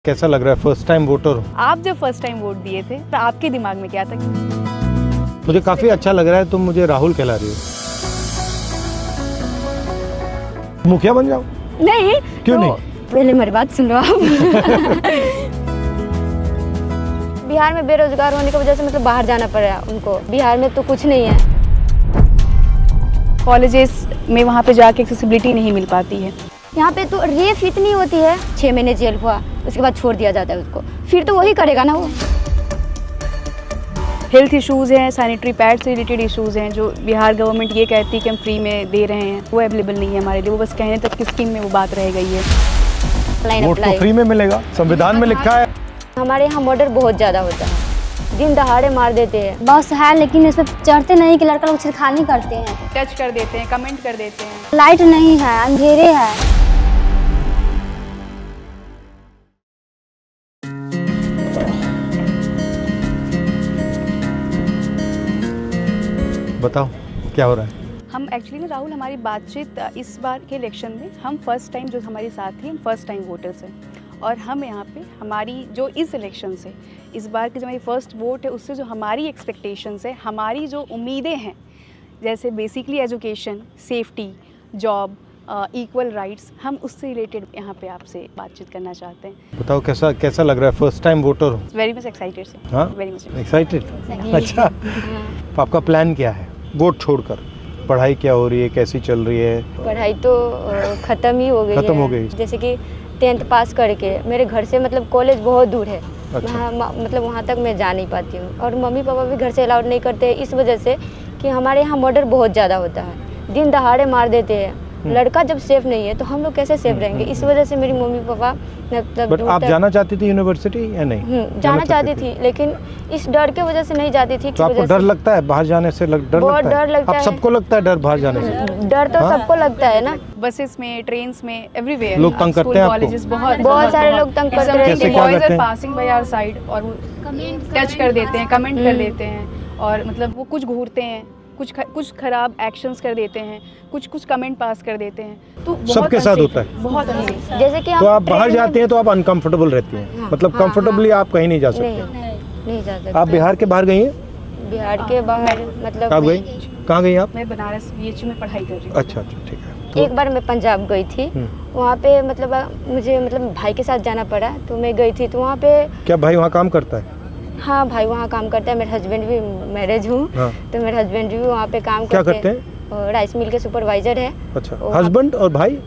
कैसा लग रहा है फर्स्ट टाइम वोटर हूँ? आप जब फर्स्ट टाइम वोट दिए थे तो आपके दिमाग में क्या था? मुझे काफी अच्छा लग रहा है। तुम मुझे राहुल कहला रही हो। मुखिया बन जाओ। नहीं क्यों तो नहीं? पहले मेरी बात सुन लो आप। बिहार में बेरोजगार होने की वजह से मतलब बाहर जाना पड़ रहा है उनको। बिहार में तो कुछ नहीं है, कॉलेजेस में वहाँ पे जाके एक्सेसिबिलिटी नहीं मिल पाती है। यहाँ पे तो रेप इतनी होती है, 6 महीने जेल हुआ उसके बाद छोड़ दिया जाता है उसको, फिर तो वही करेगा ना वो। हेल्थ इश्यूज़ हैं, सैनिटरी पैड से रिलेटेड इश्यूज़ हैं जो बिहार गवर्नमेंट ये कहती है कि हम फ्री में दे रहे हैं, वो अवेलेबल नहीं है हमारे लिए। वो बस कहने तक की स्कीम में वो बात रह गई है। वोट तो फ्री में मिलेगा, संविधान में लिखा है। हमारे यहाँ मर्डर बहुत ज़्यादा होता है, दिन दहाड़े मार देते हैं। बस है लेकिन इसमें चढ़ते नहीं कि लड़का लोग छेड़खानी करते हैं, टच कर देते हैं, कमेंट कर देते हैं। लाइट नहीं है, अंधेरे है। बताओ क्या हो रहा है? हम एक्चुअली ना राहुल, हमारी बातचीत इस बार के इलेक्शन में हम फर्स्ट टाइम जो हमारे साथ ही हम फर्स्ट टाइम वोटर्स हैं और हम यहाँ पे हमारी जो इस इलेक्शन से इस बार की जो हमारी फर्स्ट वोट है उससे जो हमारी एक्सपेक्टेशंस है, हमारी जो उम्मीदें हैं, जैसे basically education, safety, job, equal rights, हम उससे रिलेटेड यहाँ पे आपसे बातचीत करना चाहते हैं। बताओ कैसा लग रहा है फर्स्ट टाइम वोटर हूँ? वेरी मच एक्साइटेड से। हाँ, वेरी मच एक्साइटेड। अच्छा, तो आपका प्लान क्या है वोट छोड़कर? पढ़ाई क्या हो रही है, कैसी चल रही है? पढ़ाई तो ख़त्म ही हो गई है। खत्म हो गई। जैसे कि 10th पास करके मेरे घर से मतलब कॉलेज बहुत दूर है। अच्छा। मतलब वहाँ तक मैं जा नहीं पाती हूँ और मम्मी पापा भी घर से अलाउड नहीं करते इस वजह से कि हमारे यहाँ मर्डर बहुत ज़्यादा होता है, दिन दहाड़े मार देते हैं। लड़का जब सेफ नहीं है तो हम लोग कैसे सेफ रहेंगे? इस वजह से मेरी मम्मी पापा मतलब। बट आप जाना चाहती थी यूनिवर्सिटी या नहीं? जाना चाहती थी लेकिन इस डर के वजह से नहीं जाती थी। तो आपको डर लगता है बाहर जाने से? बहुत डर लगता है। आप सबको लगता है डर बाहर जाने से? डर तो सबको लगता है ना। बसेस में, ट्रेन्स में, एवरीवेयर लोग तंग करते हैं आपको? कॉलेजेस बहुत सारे लोग तंग करते हैं। कैसे क्या करते हैं? पासिंग बाय आवर साइड और वो टच कर देते हैं, कमेंट कर देते हैं और मतलब वो कुछ घूरते हैं, कुछ खराब एक्शंस कर देते हैं, कुछ कमेंट पास कर देते हैं। तो सबके साथ होता है। बहुत unsafe। जैसे कि तो आप बाहर जाते हैं तो आप अनकंफर्टेबल रहती हैं, मतलब कंफर्टेबली आप कहीं नहीं जा सकते। नहीं जा सकते। आप बिहार के बाहर गई हैं? बिहार के बाहर मतलब कब गई? कहाँ गई आप? मैं बनारस BHU में पढ़ाई कर रही हूँ। अच्छा, ठीक है। तो एक बार मैं पंजाब गई थी, वहाँ पे मतलब मुझे मतलब भाई के साथ जाना पड़ा तो मैं गई थी। तो वहाँ पे क्या भाई वहाँ काम करता है? हाँ, भाई वहाँ काम करता है। मेरे हस्बैंड भी मैरिज हूँ। हाँ। तो मेरे हस्बैंड भी वहाँ पे काम क्या करते हैं? राइस मिल के सुपरवाइजर है। अच्छा, हस्बैंड और भाई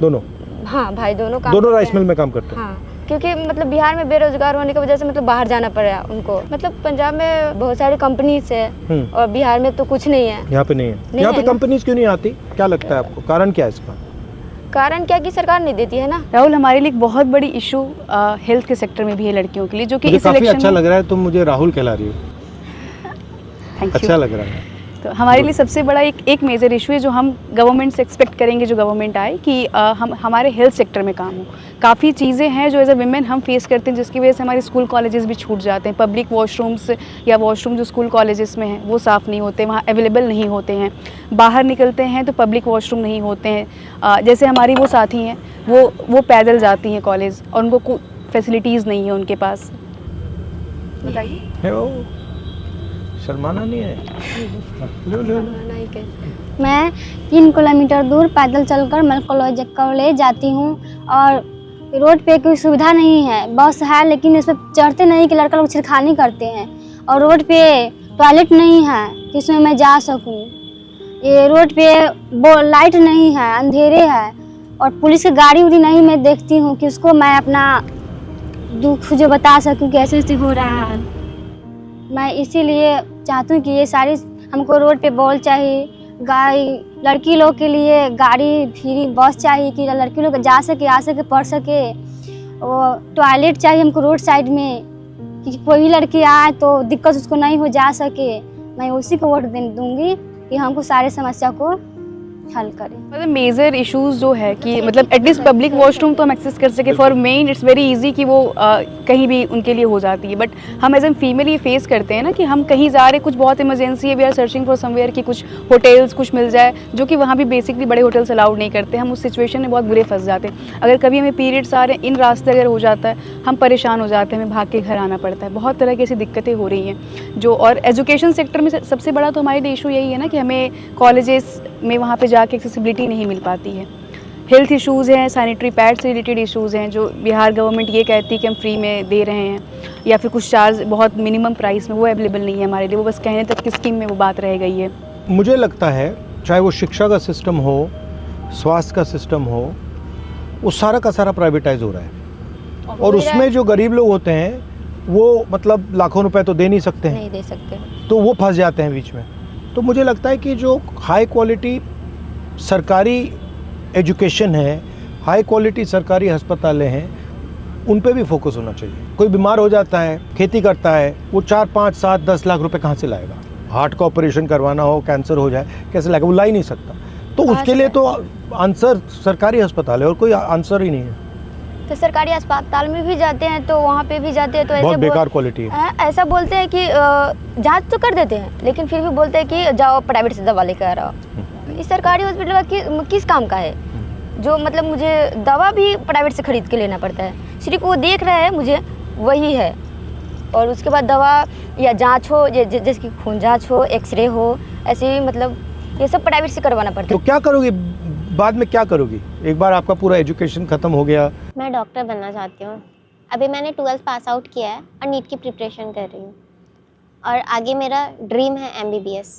दोनों? हाँ, भाई दोनों राइस मिल में काम करते हैं। हाँ, क्योंकि मतलब बिहार में बेरोजगार होने की वजह से मतलब बाहर जाना पड़ रहा है उनको। मतलब पंजाब में बहुत सारी कंपनीज है और बिहार में तो कुछ नहीं है। यहाँ पे नहीं है। यहाँ पे कंपनीज क्यों नहीं आती? क्या लगता है आपको, कारण क्या है इसका? कारण क्या कि सरकार नहीं देती है ना। राहुल, हमारे लिए एक बहुत बड़ी इशू हेल्थ के सेक्टर में भी है लड़कियों के लिए, जो कि इस काफी इलेक्शन अच्छा लग रहा है। तुम मुझे राहुल कहला रही हो। अच्छा लग रहा है। तो हमारे लिए सबसे बड़ा एक मेजर इशू है जो हम गवर्नमेंट से एक्सपेक्ट करेंगे, जो गवर्नमेंट आए, कि हम हमारे हेल्थ सेक्टर में काम हो। काफ़ी चीज़ें हैं जो एज अ विमेन हम फेस करते हैं, जिसकी वजह से हमारे स्कूल कॉलेजेस भी छूट जाते हैं। पब्लिक वॉशरूम्स या वॉशरूम जो स्कूल कॉलेजेस में हैं वो साफ़ नहीं होते, वहाँ अवेलेबल नहीं होते हैं। बाहर निकलते हैं तो पब्लिक वॉशरूम नहीं होते हैं। जैसे हमारी वो साथी हैं, वो पैदल जाती हैं कॉलेज और उनको कोई फैसिलिटीज़ नहीं है उनके पास। बताइए। शर्माना नहीं है। मैं 3 किलोमीटर दूर पैदल चलकर मैं कॉलेज जाती हूँ और रोड पे कोई सुविधा नहीं है। बस है लेकिन इसमें चढ़ते नहीं कि लड़का लोग छेड़खानी करते हैं और रोड पे टॉयलेट नहीं है कि इसमें मैं जा सकूँ। ये रोड पे वो लाइट नहीं है, अंधेरे है और पुलिस की गाड़ी उड़ी नहीं मैं देखती हूँ कि उसको मैं अपना दुख जो बता सकूँ कैसे ऐसे हो रहा है। मैं इसीलिए चाहती हूँ कि ये सारी हमको रोड पे बॉल चाहिए, गाड़ी लड़की लोग के लिए गाड़ी फ्री बस चाहिए कि लड़की लोग जा सके, आ सके, पढ़ सके। और टॉयलेट चाहिए हमको रोड साइड में कि कोई भी लड़की आए तो दिक्कत उसको नहीं हो जा सके। मैं उसी को वोट दूंगी कि हमको सारे समस्या को हल करें। मतलब मेजर इश्यूज जो है कि मतलब एटलीस्ट पब्लिक वॉशरूम तो हम एक्सेस कर सके। For main it's very easy कि वो कहीं भी उनके लिए हो जाती है, बट हम एज एन फीमेल ये फेस करते हैं ना कि हम कहीं जा रहे, कुछ बहुत इमरजेंसी है, we are searching for somewhere कि कुछ होटल्स कुछ मिल जाए, जो कि वहाँ भी बेसिकली बड़े होटल्स अलाउड नहीं करते। हम उस सिचुएशन में बहुत बुरे फंस जाते हैं। अगर कभी हमें पीरियड्स आ रहे हैं, इन रास्ते अगर हो जाता है, हम परेशान हो जाते हैं, हमें भाग के घर आना पड़ता है। बहुत तरह की ऐसी दिक्कतें हो रही हैं जो, और एजुकेशन सेक्टर में सबसे बड़ा तो हमारे लिए इशू यही है ना कि हमें कॉलेजेस में वहाँ पे जाके एक्सेसिबिलिटी नहीं मिल पाती है। हेल्थ इश्यूज़ हैं, सैनिटरी पैड से रिलेटेड इश्यूज़ हैं जो बिहार गवर्नमेंट ये कहती है कि हम फ्री में दे रहे हैं, या फिर कुछ चार्ज बहुत मिनिमम प्राइस में, वो अवेलेबल नहीं है हमारे लिए। वो बस कहने तक की स्कीम में वो बात रह गई है। मुझे लगता है चाहे वो शिक्षा का सिस्टम हो, स्वास्थ्य का सिस्टम हो, वो सारा का सारा प्राइवेटाइज हो रहा है, और उसमें जो गरीब लोग होते हैं वो मतलब लाखों रुपए तो दे नहीं सकते हैं, नहीं दे सकते, तो वो फंस जाते हैं बीच में। तो मुझे लगता है कि जो हाई क्वालिटी सरकारी एजुकेशन है, हाई क्वालिटी सरकारी अस्पतालें हैं, उन पे भी फोकस होना चाहिए। कोई बीमार हो जाता है, खेती करता है, वो 4, 5, 7, 10 लाख रुपए कहाँ से लाएगा? हार्ट का ऑपरेशन करवाना हो, कैंसर हो जाए, कैसे लाएगा? वो ला ही नहीं सकता। तो उसके लिए तो आंसर सरकारी अस्पताल है, और कोई आंसर ही नहीं है। तो सरकारी अस्पताल में भी जाते हैं तो वहाँ पे भी जाते हैं तो बहुत ऐसे बेकार क्वालिटी है। ऐसा बोलते हैं कि जांच तो कर देते हैं, लेकिन फिर भी बोलते हैं कि जाओ प्राइवेट से दवा लेकर आ रहा। इस सरकारी हॉस्पिटल किस काम का है? जो मतलब मुझे दवा भी प्राइवेट से खरीद के लेना पड़ता है, सिर्फ वो देख रहा है मुझे, वही है। और उसके बाद दवा या जांच हो, जैसे कि खून जांच हो, एक्सरे हो, ऐसे मतलब ये सब प्राइवेट से करवाना पड़ता है। तो क्या करोगी बाद में, क्या करोगी एक बार आपका पूरा एजुकेशन खत्म हो गया? मैं डॉक्टर बनना चाहती हूँ। अभी मैंने 12th पास आउट किया है और नीट की प्रिपरेशन कर रही हूँ, और आगे मेरा ड्रीम है MBBS।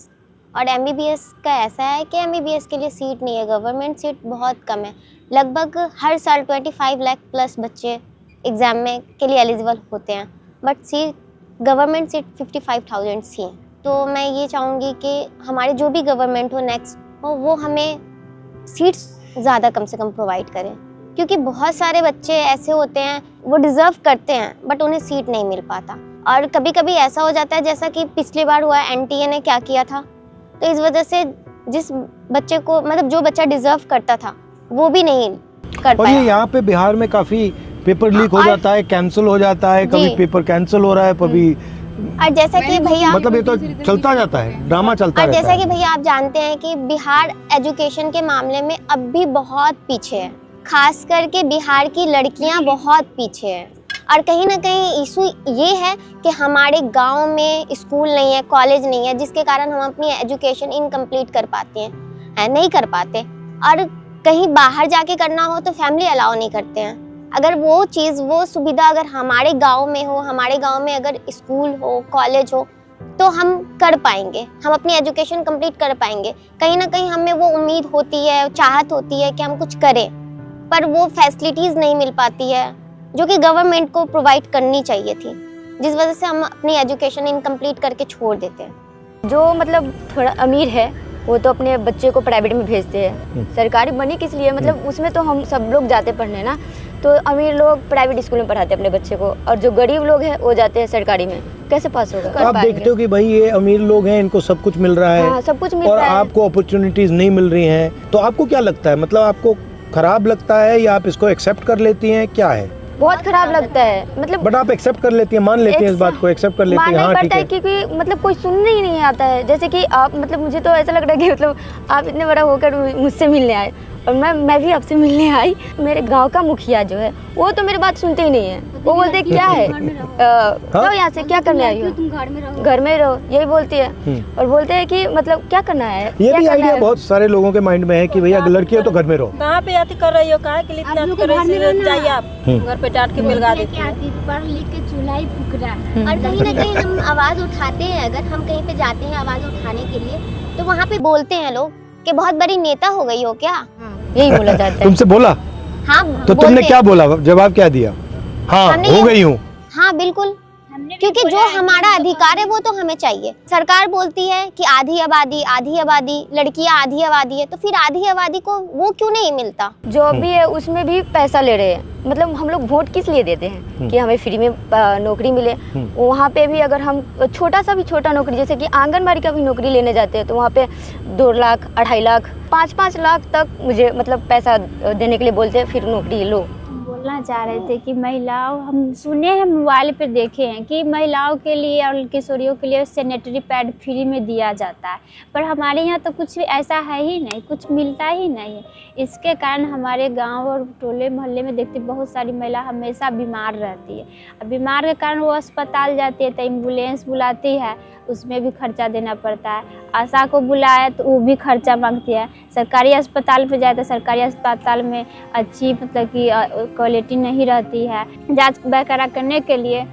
और MBBS का ऐसा है कि MBBS के लिए सीट नहीं है, गवर्नमेंट सीट बहुत कम है। लगभग हर साल 25 लाख प्लस बच्चे एग्ज़ाम में के लिए एलिजिबल होते हैं, बट गवर्नमेंट सीट 55,000 सी हैं। तो मैं ये चाहूँगी कि हमारी जो भी गवर्नमेंट हो नेक्स्ट हो, वो हमें सीट्स ज़्यादा कम से कम प्रोवाइड करें, क्योंकि बहुत सारे बच्चे ऐसे होते हैं वो डिज़र्व करते हैं बट उन्हें सीट नहीं मिल पाता। और कभी कभी ऐसा हो जाता है जैसा कि पिछली बार हुआ, NTA ने क्या किया था, तो इस वजह से जिस बच्चे को मतलब जो बच्चा डिज़र्व करता था वो भी नहीं कर और पाया। ये यहाँ पे बिहार में काफ़ी पेपर लीक हो जाता है, कैंसिल हो जाता है, कभी पेपर कैंसिल हो रहा है, कभी और जैसा कि भैया मतलब ये तो चलता जाता है, ड्रामा चलता और रहता जैसा है। कि भैया आप जानते हैं कि बिहार एजुकेशन के मामले में अब भी बहुत पीछे है, खास करके बिहार की लड़कियां बहुत पीछे हैं। और कहीं ना कहीं इशू ये है कि हमारे गांव में स्कूल नहीं है, कॉलेज नहीं है, जिसके कारण हम अपनी एजुकेशन इनकम्प्लीट कर पाते हैं, नहीं कर पाते। और कहीं बाहर जाके करना हो तो फैमिली अलाउ नहीं करते हैं। अगर वो चीज़, वो सुविधा अगर हमारे गांव में हो, हमारे गांव में अगर स्कूल हो, कॉलेज हो, तो हम कर पाएंगे, हम अपनी एजुकेशन कंप्लीट कर पाएंगे। कहीं ना कहीं हमें वो उम्मीद होती है, चाहत होती है कि हम कुछ करें, पर वो फैसिलिटीज़ नहीं मिल पाती है जो कि गवर्नमेंट को प्रोवाइड करनी चाहिए थी, जिस वजह से हम अपनी एजुकेशन इनकम्प्लीट करके छोड़ देते हैं। जो मतलब थोड़ा अमीर है वो तो अपने बच्चे को प्राइवेट में भेजते हैं, सरकारी बनी किस लिए, मतलब उसमें तो हम सब लोग जाते पढ़ने ना, तो अमीर लोग प्राइवेट स्कूल में पढ़ाते हैं अपने बच्चे को, और जो गरीब लोग हैं वो जाते हैं सरकारी में। कैसे पास होगा? आप देखते हो कि भाई ये अमीर लोग हैं, इनको सब कुछ मिल रहा है, हाँ, सब कुछ मिल और रहा है। आपको अपॉर्चुनिटीज नहीं मिल रही हैं, तो आपको क्या लगता है? मतलब आपको खराब लगता है या आप इसको एक्सेप्ट कर लेती हैं, क्या है? बहुत खराब लगता है, मतलब बट आप एक्सेप्ट कर लेती हैं, मान लेती हैं इस बात को, एक्सेप्ट कर लेती हैं, हाँ ठीक है। क्योंकि मतलब कोई सुनने ही नहीं आता है। जैसे कि आप, मतलब मुझे तो ऐसा लग रहा है कि मतलब आप इतने बड़ा होकर मुझसे मिलने आए, और मैं भी आपसे मिलने आई। मेरे गांव का मुखिया जो है वो तो मेरी बात सुनते ही नहीं है, वो बोलते हैं क्या है, जाओ यहाँ से, क्या करने आई हो, घर में रहो, यही बोलती है। और बोलते हैं कि मतलब क्या करना है, ये भी आइडिया बहुत सारे लोगों के माइंड में है कि भैया लड़की हो तो घर में रहो। कहाँ पे आती कर रही हो, कहाँ के लिए इतना कर रही हो, जाइए आप घर पे डांट के मिलगा देती है। पढ़ लिख के चूल्हा ही फूक रहा है। और कहीं ना कहीं हम आवाज उठाते हैं, अगर हम कहीं पे जाते हैं आवाज उठाने के लिए, तो वहाँ पे बोलते हैं लोग कि बहुत बड़ी नेता हो गई हो क्या, यही बोला जाता है। तुमसे बोला? हाँ तो तुमने क्या बोला, जवाब क्या दिया? हाँ हो गई हूँ। हाँ बिल्कुल, क्योंकि जो हमारा अधिकार है वो तो हमें चाहिए। सरकार बोलती है कि आधी आबादी, लड़कियां आधी आबादी है, तो फिर आधी आबादी को वो क्यों नहीं मिलता? जॉब भी है उसमें भी पैसा ले रहे हैं। मतलब हम लोग वोट किस लिए देते हैं कि हमें फ्री में नौकरी मिले। वहाँ पे भी अगर हम छोटा नौकरी, जैसे कि आंगनबाड़ी का भी नौकरी लेने जाते हैं, तो वहाँ पे 2 लाख, 2.5 लाख, 5-5 लाख तक मुझे मतलब पैसा देने के लिए बोलते हैं, फिर नौकरी लो। बोलना चाह रहे थे कि महिलाओं, हम सुने हैं, मोबाइल पे देखे हैं कि महिलाओं के लिए और किशोरियों के लिए सैनिटरी पैड फ्री में दिया जाता है, पर हमारे यहाँ तो कुछ भी ऐसा है ही नहीं, कुछ मिलता ही नहीं है। इसके कारण हमारे गांव और टोले मोहल्ले में देखते बहुत सारी महिला हमेशा बीमार रहती है। अब बीमार के कारण वो अस्पताल जाती है तो एम्बुलेंस बुलाती है, उसमें भी खर्चा देना पड़ता है। आशा को बुलाया तो वो भी खर्चा मांगती है। सरकारी अस्पताल पे जाए तो सरकारी अस्पताल में अच्छी मतलब कि क्वालिटी नहीं रहती है। जांच वगैरह करने के लिए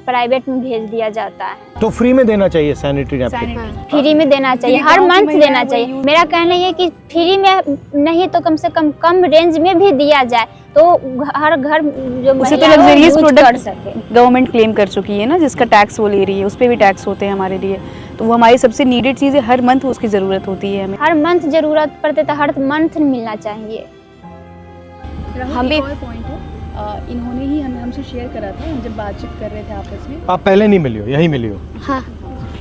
प्राइवेट में भेज दिया जाता है। तो फ्री में देना चाहिए सैनिटरी नैपकिन, फ्री में देना चाहिए, हर मंथ देना चाहिए। मेरा कहना ये है कि फ्री में नहीं तो कम से कम रेंज में भी दिया जाए, तो हर घर जो उसे तो लग्जरियस प्रोडक्ट गवर्नमेंट क्लेम कर चुकी है ना, जिसका टैक्स वो ले रही है, उस पर भी टैक्स होते हैं हमारे लिए, तो वो हमारी सबसे नीडेड चीज़ है। हर मंथ उसकी ज़रूरत होती है हमें, हर मंथ ज़रूरत पड़ते तो हर मंथ मिलना चाहिए। हम भी पॉइंट है, इन्होंने ही हमसे शेयर करा था, हम जब बातचीत कर रहे थे आपस में। आप पहले नहीं मिली हो, यही मिली हो? हाँ।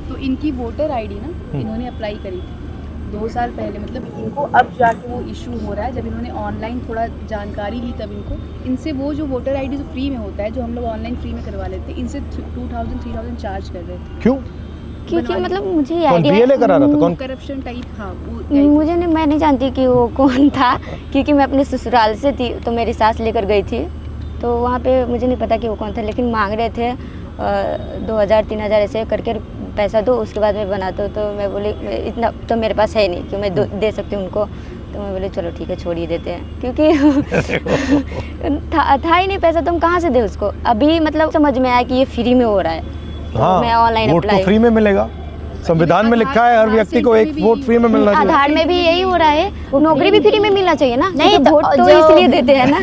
तो इनकी वोटर आईडी ना इन्होंने अप्लाई करी थी 2 साल पहले, मतलब इनको अब जाके वो इशू हो रहा है। जब इन्होंने ऑनलाइन थोड़ा जानकारी ली तब इनसे वो जो वोटर आईडी जो फ्री में होता है, जो हम लोग ऑनलाइन फ्री में करवा लेते हैं, इनसे 2000-3000 चार्ज कर रहे थे। क्यों? क्योंकि मतलब मुझे कौन बीएलए करा रहा था? कौन? Corruption type. हाँ, मुझे नहीं, मैं नहीं जानती कि वो कौन था, क्योंकि मैं अपने ससुराल से थी, तो मेरी सास लेकर गई थी, तो वहाँ पे मुझे नहीं पता कि वो कौन था, लेकिन मांग रहे थे 2000-3000 ऐसे करके पैसा दो, उसके बाद मैं बनाता हूँ। तो मैं बोली इतना तो मेरे पास है नहीं कि मैं दे सकती हूँ उनको, तो मैं बोले चलो ठीक है छोड़ ही देते हैं, क्योंकि था ही नहीं पैसा, तो हम कहाँ से दे उसको। अभी मतलब समझ में आया कि ये फ्री में हो रहा है, तो हाँ, मैं ऑनलाइन वोट अप्लाई। तो फ्री में मिलेगा, संविधान में लिखा है हर व्यक्ति को एक वोट फ्री में मिलना चाहिए। आधार में भी यही हो रहा है, नौकरी भी फ्री में मिलना चाहिए ना। नहीं, तो वोट तो इसलिए देते हैं ना,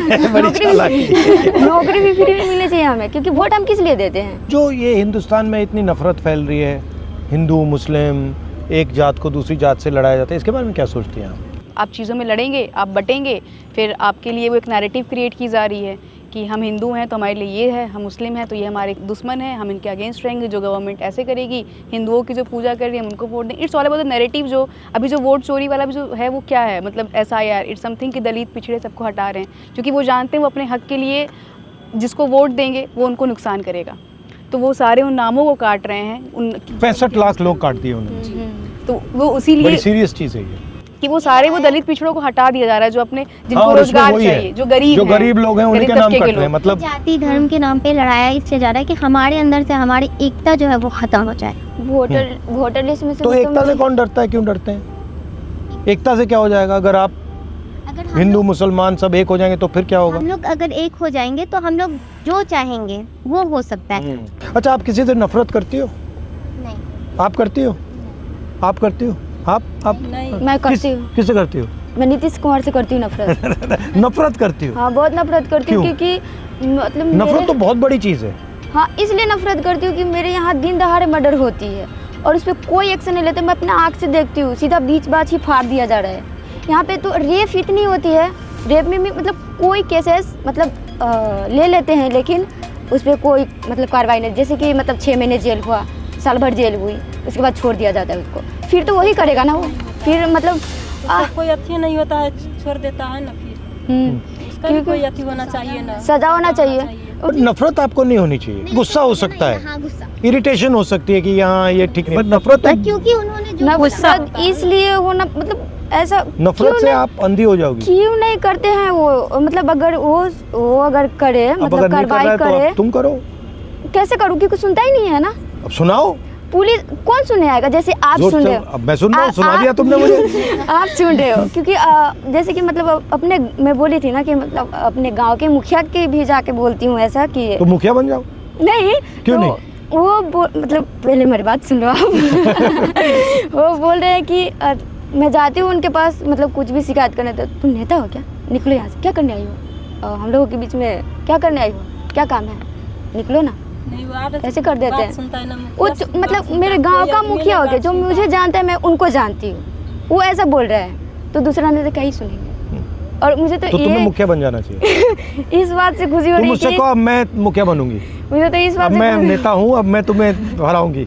नौकरी भी फ्री में मिलनी चाहिए हमें, क्योंकि वोट हम किस लिए देते हैं। जो ये हिंदुस्तान में इतनी नफरत फैल रही है, हिंदू मुस्लिम, एक जात को दूसरी जात से लड़ाया जाता है, इसके बारे में क्या सोचती हैं आप चीज़ों में लड़ेंगे, आप बटेंगे, फिर आपके लिए वो एक नैरेटिव क्रिएट की जा रही है कि हम हिंदू हैं तो हमारे लिए ये है, हम मुस्लिम हैं तो ये हमारे दुश्मन है, हम इनके अगेंस्ट रहेंगे, जो गवर्नमेंट ऐसे करेगी, हिंदुओं की जो पूजा कर रही है हम उनको वोट दें। It's all about the narrative. जो अभी जो वोट चोरी वाला भी जो है वो क्या है, मतलब SIR, इट्स समथिंग कि दलित पिछड़े सबको हटा रहे हैं, क्योंकि वो जानते हैं वो अपने हक के लिए जिसको वोट देंगे वो उनको नुकसान करेगा, तो वो सारे उन नामों को काट रहे हैं। 65 लाख लोग काट दिए उन्होंने, तो वो उसी लिए बड़ी सीरियस चीज़ है ये कि वो सारे वो दलित पिछड़ों को हटा दिया जा रहा है, जो अपने जिनको रोजगार चाहिए, जो गरीब लोग हैं उनके नाम कट रहे हैं। मतलब जाति धर्म के नाम पे लड़ाया इससे ज़्यादा है कि हमारे अंदर से हमारी एकता जो है वो खत्म हो जाए। वोटर लिस्ट में से तो एकता से कौन डरता है, क्यों डरते हैं? एकता से क्या हो जाएगा? अगर आप हिंदू मुसलमान सब एक हो जाएंगे तो फिर क्या होगा? हम लोग अगर एक हो जाएंगे तो हम लोग जो चाहेंगे वो हो सकता है। अच्छा, आप किसी से नफरत करती हो? नहीं। आप करती हो? आप करती हो? आप नहीं। मैं करती हूँ। किससे करती हो? मैं नीतीश कुमार से करती हूँ नफरत। नफरत करती हो? हाँ, बहुत नफरत करती हूँ, क्यों? क्योंकि मतलब नफरत तो बहुत बड़ी चीज़ है। हाँ, इसलिए नफरत करती हूँ कि मेरे यहाँ दिन दहाड़े मर्डर होती है और उस पर कोई एक्शन नहीं लेते। मैं अपना आँख से देखती हूँ, सीधा बीच बाच ही फाड़ दिया जा रहा है। यहाँ पे तो रेप इतनी होती है, रेप में भी मतलब कोई केसेस मतलब ले लेते हैं, लेकिन उस पर कोई मतलब कार्रवाई नहीं। जैसे कि मतलब 6 महीने जेल हुआ, साल भर जेल हुई, उसके बाद छोड़ दिया जाता है उसको, फिर तो वही करेगा ना वो, फिर मतलब कोई अच्छी नहीं होता है, छोड़ देता है ना, फिर उसका भी कोई अच्छी होना चाहिए ना, सजा होना चाहिए। नफरत आपको नहीं होनी चाहिए, गुस्सा हो सकता है, हाँ, गुस्सा, इरिटेशन हो सकती है कि यहाँ ये ठीक नहीं, बट नफरत क्योंकि उन्होंने जो नफरत इसलिए होना मतलब ऐसा नफरत से आप अंधी हो जाओगी। क्यों नहीं करते हैं वो, मतलब अगर वो अगर करे, मतलब कार्रवाई करे, तुम करो। कैसे करूँ, क्योंकि सुनता ही नहीं है ना। अब सुनाओ, पुलिस कौन सुने आएगा? जैसे आप सुन रहे हो, अब मैं सुन रहा हूँ, सुना दिया तुमने मुझे। आप सुन रहे हो, क्योंकि जैसे कि मतलब अपने मैं बोली थी ना कि मतलब अपने गांव के मुखिया के भी जाके बोलती हूँ ऐसा कि तो मुखिया बन जाओ। नहीं, क्यों तो नहीं? वो मतलब पहले मेरी बात सुन लो आप। वो बोल रहे हैं कि मैं जाती हूँ उनके पास, मतलब कुछ भी शिकायत करने, तो तुम नेता हो क्या, निकलो यहाँ से, क्या करने आई हो, हम लोगों के बीच में क्या करने आई हो, क्या काम है, निकलो ना। नहीं वो आदत ऐसे कर देते बात हैं। सुनता है ना वो मुखिया, बात मतलब सुनता मेरे है, गांव कोई का अपनी मुखिया हो बात गया, जो सुनता मुझे है। जानता है मैं उनको जानती हूँ, वो ऐसा बोल रहा है तो दूसरा ने तो क्या ही सुनेंगे। और मुझे तो तुम्हें ये मुखिया बन जाना चाहिए। इस बात से खुशी हो तुम रही है मुझसे कि कहो अब मैं मुखिया बनूंगी, मुझे तो इस अब बात मैं से नेता हूँ, अब मैं तुम्हें हराऊंगी।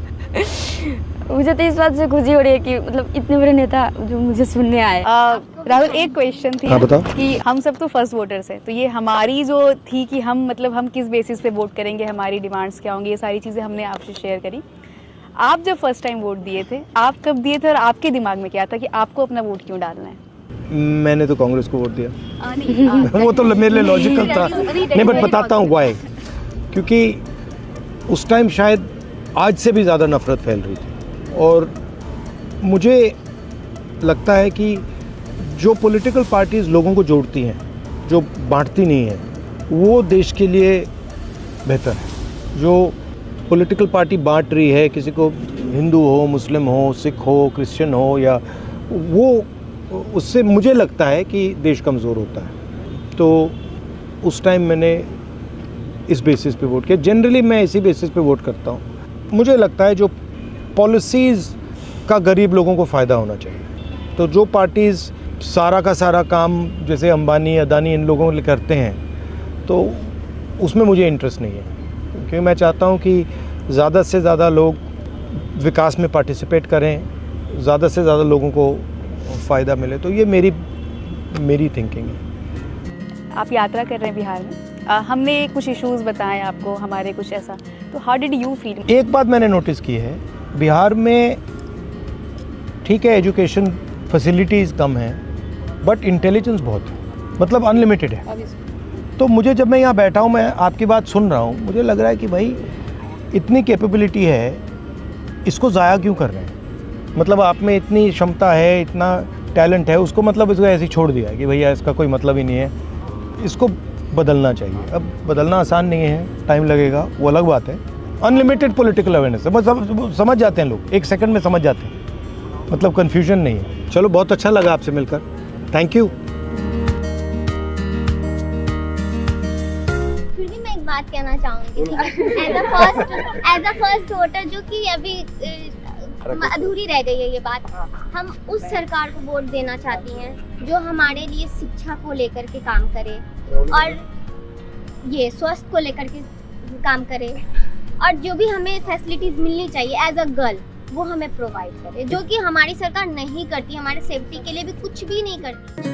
मुझे तो इस बात से खुशी हो रही है कि मतलब इतने बड़े नेता जो मुझे सुनने आए। राहुल, एक क्वेश्चन थी हाँ, बताओ। कि हम सब तो फर्स्ट वोटर्स हैं, तो ये हमारी जो थी कि हम मतलब हम किस बेसिस पे वोट करेंगे, हमारी डिमांड्स क्या होंगी, ये सारी चीज़ें हमने आपसे शेयर करी। आप जब फर्स्ट टाइम वोट दिए थे, आप कब दिए थे और आपके दिमाग में क्या था कि आपको अपना वोट क्यों डालना है? मैंने तो कांग्रेस को वोट दिया। नहीं, वो तो मेरे लिए लॉजिकल था। नहीं, बट बताता हूँ व्हाई। क्योंकि उस टाइम शायद आज से भी ज़्यादा नफरत फैल रही थी, और मुझे लगता है कि जो पॉलिटिकल पार्टीज़ लोगों को जोड़ती हैं, जो बांटती नहीं हैं, वो देश के लिए बेहतर है। जो पॉलिटिकल पार्टी बांट रही है, किसी को हिंदू हो, मुस्लिम हो, सिख हो, क्रिश्चियन हो, या वो, उससे मुझे लगता है कि देश कमज़ोर होता है। तो उस टाइम मैंने इस बेसिस पे वोट किया। जनरली मैं इसी बेसिस पे वोट करता हूँ। मुझे लगता है जो पॉलिसीज़ का गरीब लोगों को फ़ायदा होना चाहिए। तो जो पार्टीज़ सारा का सारा काम जैसे अंबानी, अदानी, इन लोगों के करते हैं, तो उसमें मुझे इंटरेस्ट नहीं है, क्योंकि मैं चाहता हूँ कि ज़्यादा से ज़्यादा लोग विकास में पार्टिसिपेट करें, ज़्यादा से ज़्यादा लोगों को फ़ायदा मिले। तो ये मेरी थिंकिंग है। आप यात्रा कर रहे हैं बिहार में, हमने कुछ इश्यूज बताए आपको, हमारे कुछ ऐसा, तो हाउ डिड यू फील? एक बात मैंने नोटिस की है, बिहार में ठीक है एजुकेशन फैसिलिटीज़ कम हैं, बट इंटेलिजेंस बहुत है, मतलब अनलिमिटेड है। तो मुझे जब मैं यहाँ बैठा हूँ, मैं आपकी बात सुन रहा हूँ, मुझे लग रहा है कि भाई इतनी कैपेबिलिटी है, इसको ज़ाया क्यों कर रहे हैं? मतलब आप में इतनी क्षमता है, इतना टैलेंट है, उसको मतलब इसको ऐसे ही छोड़ दिया है कि भैया इसका कोई मतलब ही नहीं है, इसको बदलना चाहिए। अब बदलना आसान नहीं है, टाइम लगेगा, वो अलग बात है। अनलिमिटेड पॉलिटिकल अवेयरनेस है, समझ जाते हैं लोग, एक सेकंड में समझ जाते हैं, मतलब कन्फ्यूजन नहीं है। चलो, बहुत अच्छा लगा आपसे मिलकर, थैंक यू। फिर भी मैं एक बात कहना चाहूँगी, एज अ फर्स्ट वोटर, जो कि अभी अधूरी रह गई है ये बात। हम उस सरकार को वोट देना चाहती हैं जो हमारे लिए शिक्षा को लेकर के काम करे, और ये स्वास्थ्य को लेकर के काम करे, और जो भी हमें फैसिलिटीज़ मिलनी चाहिए एज अ गर्ल, वो हमें प्रोवाइड करे, जो कि हमारी सरकार नहीं करती, हमारे सेफ्टी के लिए भी कुछ भी नहीं करती।